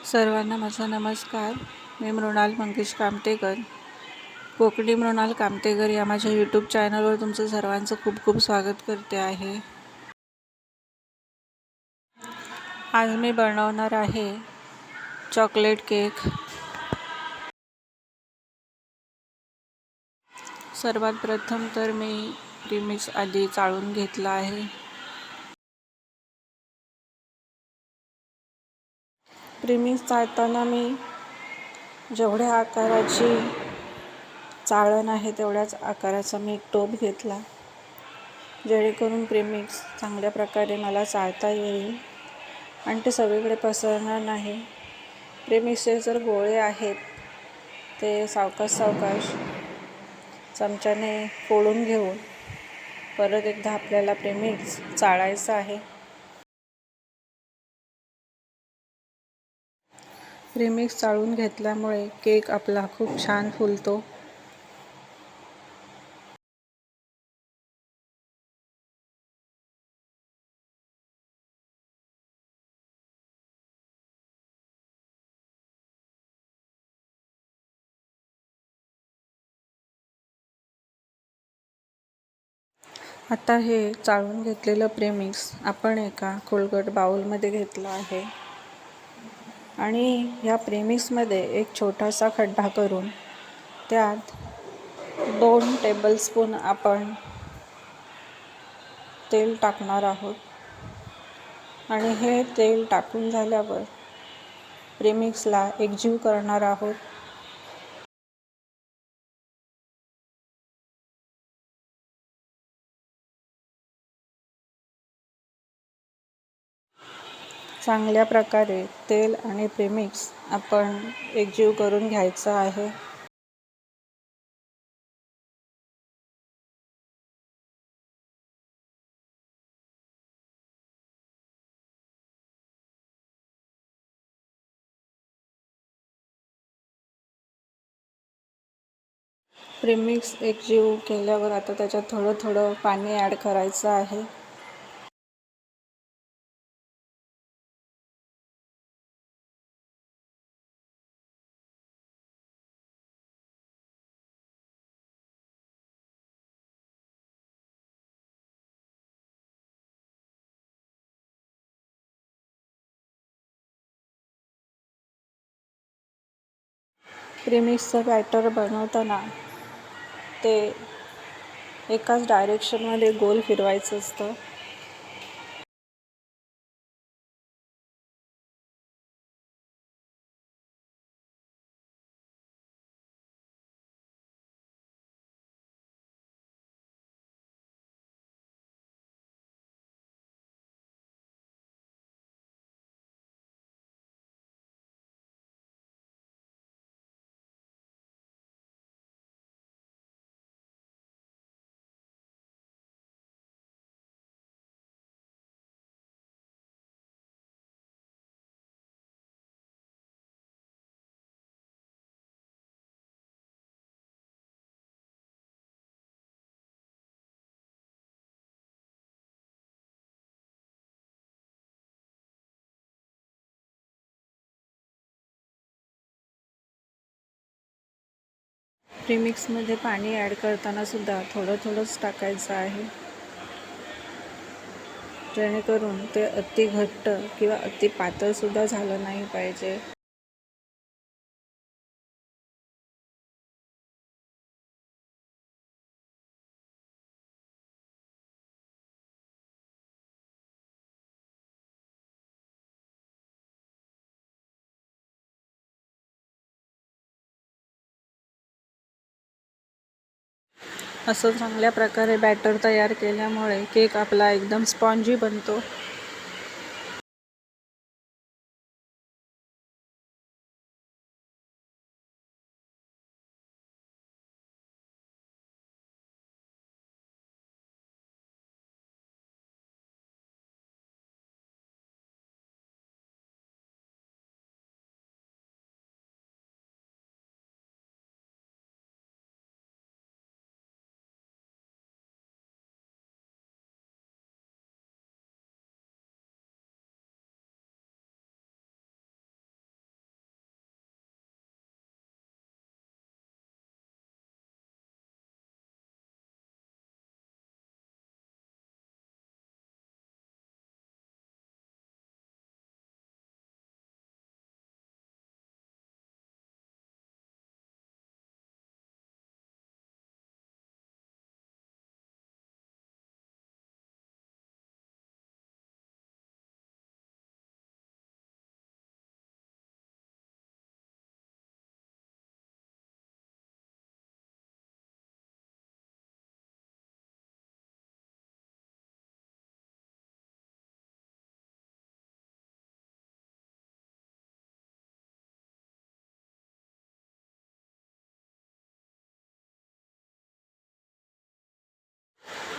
सर्वांना माझा नमस्कार. मी मृणाल मंगेश कामतेकर, कोकणी मृणाल कामतेकर या माझ्या यूट्यूब चॅनलवर तुमचं सर्वांचं खूप खूप स्वागत करते आहे. आज मी बनवणार आहे चॉकलेट केक. सर्वात प्रथम तर मी प्रीमिक्स आधी चाळून घेतला आहे. प्रीमिक्स चाळताना मी जेवढ्या आकाराची चाळण आहे तेवढ्याच आकाराचा मी एक टोप घेतला, जेणेकरून प्रीमिक्स चांगल्या प्रकारे मला चाळता येईल आणि ते सगळीकडे पसरणार नाही. प्रीमिक्सचे जर गोळे आहेत ते सावकाश चमच्याने फोडून घेऊन परत एकदा आपल्याला प्रीमिक्स चाळायचं आहे. प्रीमिक्स चाळून घेतल्यामुळे केक आपला खूप छान फुलतो. आता हे चाळून घेतलेलं प्रीमिक्स आपण एका खोलगट बाउलमध्ये घेतलं आहे आणि या प्रीमिक्समध्ये एक छोटासा खड्डा करून त्यात 2 टेबलस्पून आपण तेल टाकणार आहोत आणि हे तेल टाकून झाल्यावर प्रीमिक्सला एकजीव करणार आहोत. चांगल्या प्रकारे तेल आणि प्रीमिक्स आपण एकजीव करून घ्यायचं आहे. प्रीमिक्स एकजीव केल्यावर आता त्याच्यात थोडं थोडं पाणी ॲड करायचं आहे. प्रीमिक्सचं बॅटर बनवताना ते एकाच डायरेक्शनमध्ये गोल फिरवायचं असतं. प्रीमिक्समध्ये पाणी ॲड करताना सुद्धा थोडं थोडंच टाकायचं आहे, जेणेकरून ते अति घट्ट किंवा अति पातळसुद्धा झालं नाही पाहिजे. असं चांगल्या प्रकारे बॅटर तयार केल्यामुळे केक आपला एकदम स्पॉन्जी बनतो.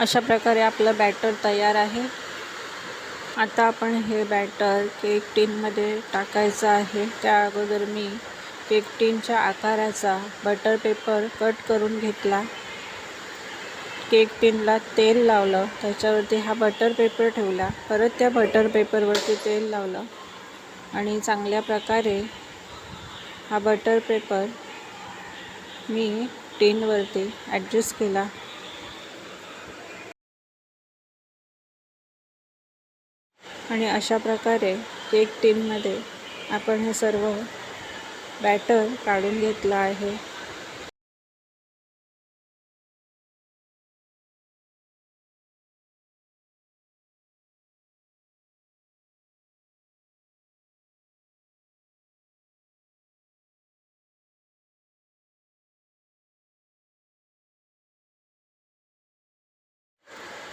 अशा प्रकारे आपलं बॅटर तयार आहे. आता आपण हे बॅटर केक टीनमध्ये टाकायचं आहे. त्या अगोदर मी केक टीनच्या आकाराचा बटर पेपर कट करून घेतला. केक टीनला तेल लावलं, त्याच्यावरती हा बटर पेपर ठेवला. परत त्या बटर पेपरवरती तेल लावलं आणि चांगल्या प्रकारे हा बटर पेपर मी टीनवरती ॲडजस्ट केला. आणि अशा प्रकारे केक टीनमध्ये आपण हे सर्व बॅटर काढून घेतलं आहे.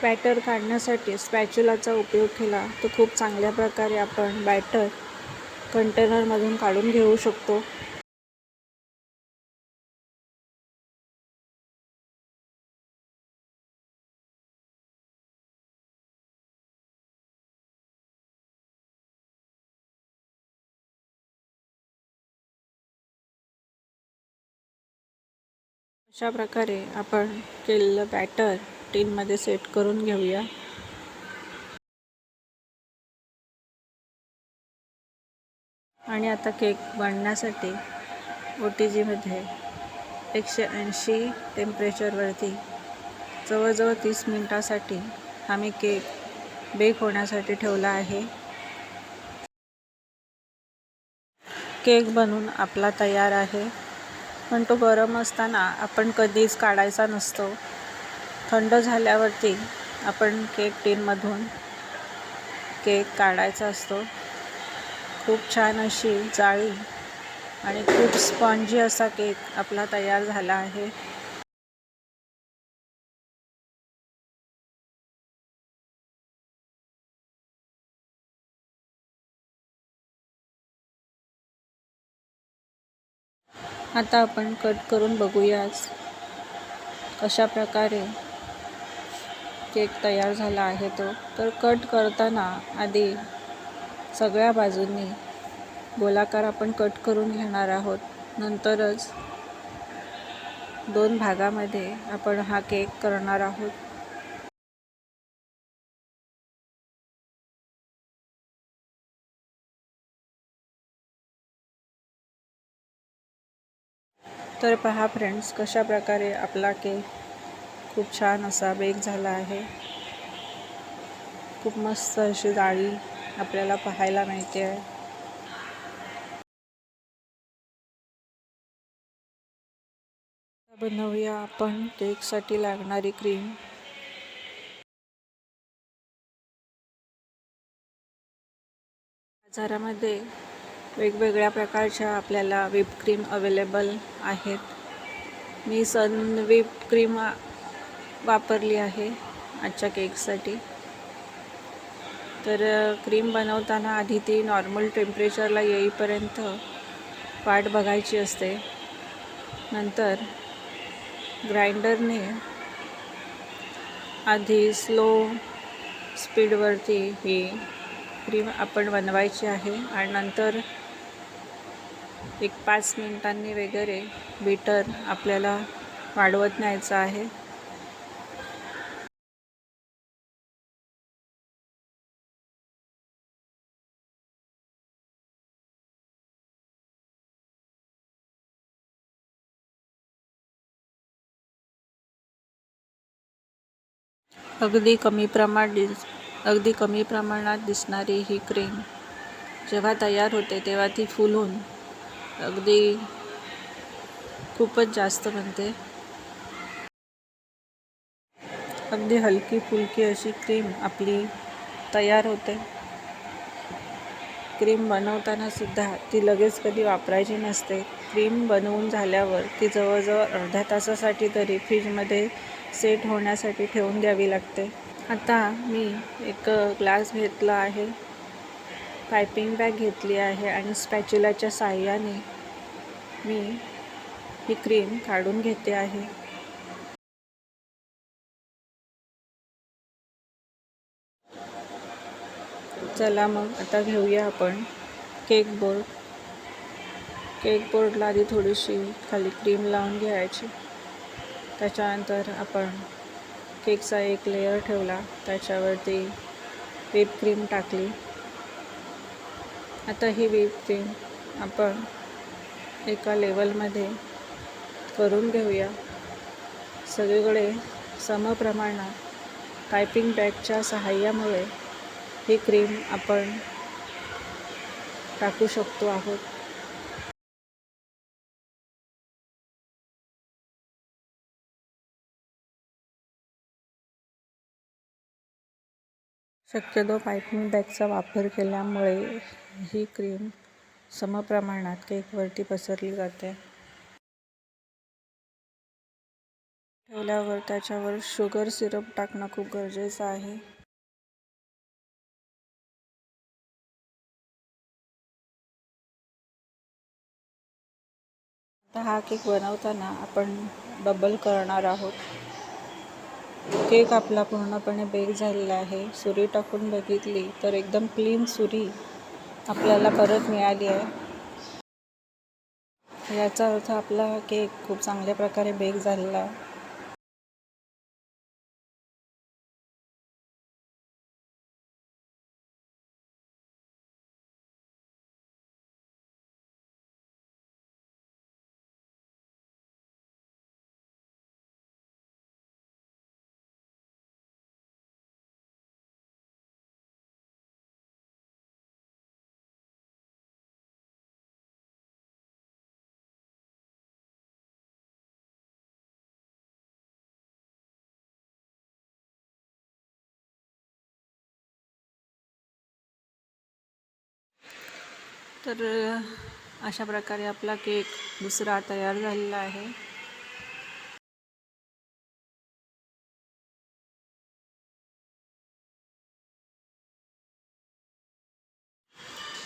बॅटर काढण्यासाठी स्पॅच्युलाचा उपयोग केला तर खूप चांगल्या प्रकारे आपण बॅटर कंटेनरमधून काढून घेऊ शकतो. अशा प्रकारे आपण केलेलं बॅटर टीनमध्ये सेट करून घेऊया. आणि आता केक बनण्यासाठी OTGमध्ये 180 टेम्परेचरवरती जवळजवळ 30 मिनिटासाठी आम्ही केक बेक होण्यासाठी ठेवला आहे. केक बनवून आपला तयार आहे, पण तो गरम असताना आपण कधीच काढायचा नसतो. थंड झाल्यावरती आपण केक टीनमधून केक काढायचा असतो. खूप छान अशी जाळी आणि खूप स्पॉन्जी असा केक आपला तयार झाला आहे. आता आपण कट करून बघूयाच कशा प्रकारे केक तयार झाला आहे तो. तर कट करताना आधी सगळ्या बाजूंनी गोलाकार आपण कट करून घेणार आहोत. नंतरच 2 भागामध्ये आपण हा केक करणार आहोत. तर पहा फ्रेंड्स, कशा प्रकारे आपला केक खूप छान असा बेक झाला आहे. खूप मस्त अशी जाळी आपल्याला पाहायला मिळते आहे. बनवूया आपण केकसाठी लागणारी क्रीम. बाजारामध्ये वेगवेगळ्या प्रकारच्या आपल्याला व्हिप क्रीम अवेलेबल आहेत. मी व्हिप क्रीम वापरली आहे आजच्या केकसाठी. तर क्रीम बनवताना आधी ती नॉर्मल टेम्परेचरला येईपर्यंत वाट बघायची असते. नंतर ग्राइंडरने आधी स्लो स्पीडवरती ही क्रीम आपण बनवायची आहे आणि नंतर एक 5 मिनिटांनी वगैरे बीटर आपल्याला वाढवत न्यायचं आहे. अगदी कमी प्रमाणात दिसणारी ही क्रीम जेव्हा तयार होते तेव्हा ती फुलून अगदी खूपच जास्त बनते. अगदी हलकी फुलकी अशी क्रीम आपली तयार होते. क्रीम बनवताना सुद्धा ती लगेच कधी वापरायची नसते. क्रीम बनवून झाल्यावर ती जवळजवळ अर्ध्या तासासाठी तरी फ्रीजमध्ये सेट होण्यासाठी ठेवून द्यावी लागते. आता मी एक ग्लास घेतला आहे, पायपिंग बॅग घेतली आहे आणि स्पॅच्युलाच्या साहाय्याने मी ही क्रीम काढून घेते आहे. चला मग आता घेऊया आपण केक बोर्ड. केक बोर्डला आधी थोडीशी खाली क्रीम लावून घ्यायची. त्याच्यानंतर आपण केकचा एक लेयर ठेवला, त्याच्यावरती व्हिप क्रीम टाकली. आता ही व्हिप क्रीम आपण एका लेवलमध्ये करून घेऊया. सगळीकडे समप्रमाणात पायपिंग बॅगच्या सहाय्यामुळे ही क्रीम आपण टाकू शकतो आहोत. शक्यतो पायपिंग बॅगचा वापर केल्यामुळे ही क्रीम समप्रमाणात केकवरती पसरली जाते. ठेवल्यावर त्याच्यावर शुगर सिरप टाकणं खूप गरजेचं आहे. आता हा केक बनवताना आपण बबल करणार आहोत. केक आपला पूर्णपणे बेक झालेला आहे. सुरी टाकून बघितली तर एकदम क्लीन सुरी आपल्याला परत मिळाली आहे. याचा अर्थ आपला केक खूप चांगल्या प्रकारे बेक झालेला आहे. तर अशा प्रकारे आपला केक दुसरा तयार झालेला आहे.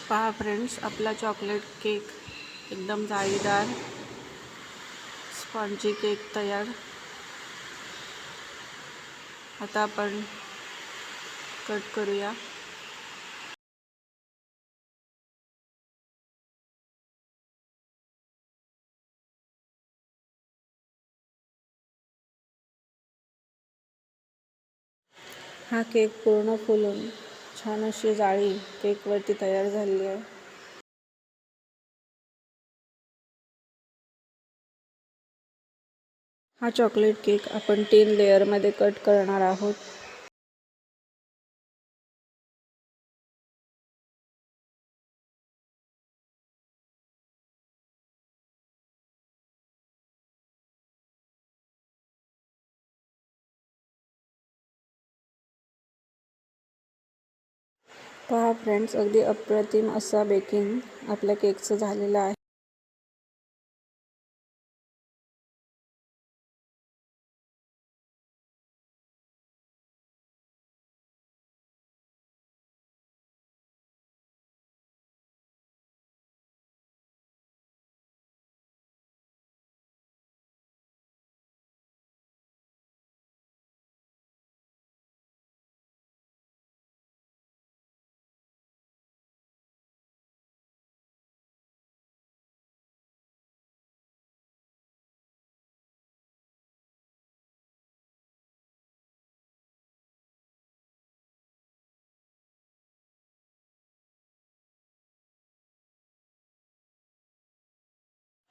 पहा फ्रेंड्स, आपला चॉकलेट केक एकदम जाळीदार स्पॉन्जी केक तयार. आता आपण कट करूया. हा केक पूर्ण फुलून छान अशी जाळी केकवरती तयार झालेली आहे. हा चॉकलेट केक आपण 3 लेअरमध्ये कट करणार आहोत. पहा फ्रेंड्स, अगदी अप्रतिम असा बेकिंग आपल्या केकचं झालेलं आहे.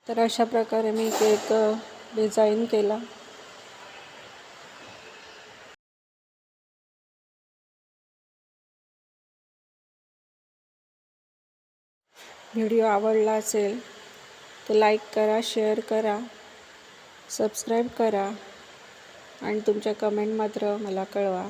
तर अशा प्रकारे मी केक डिझाईन केला. व्हिडिओ आवडला असेल तर लाईक करा, शेअर करा, सबस्क्राईब करा आणि तुमच्या कमेंट मात्र मला कळवा.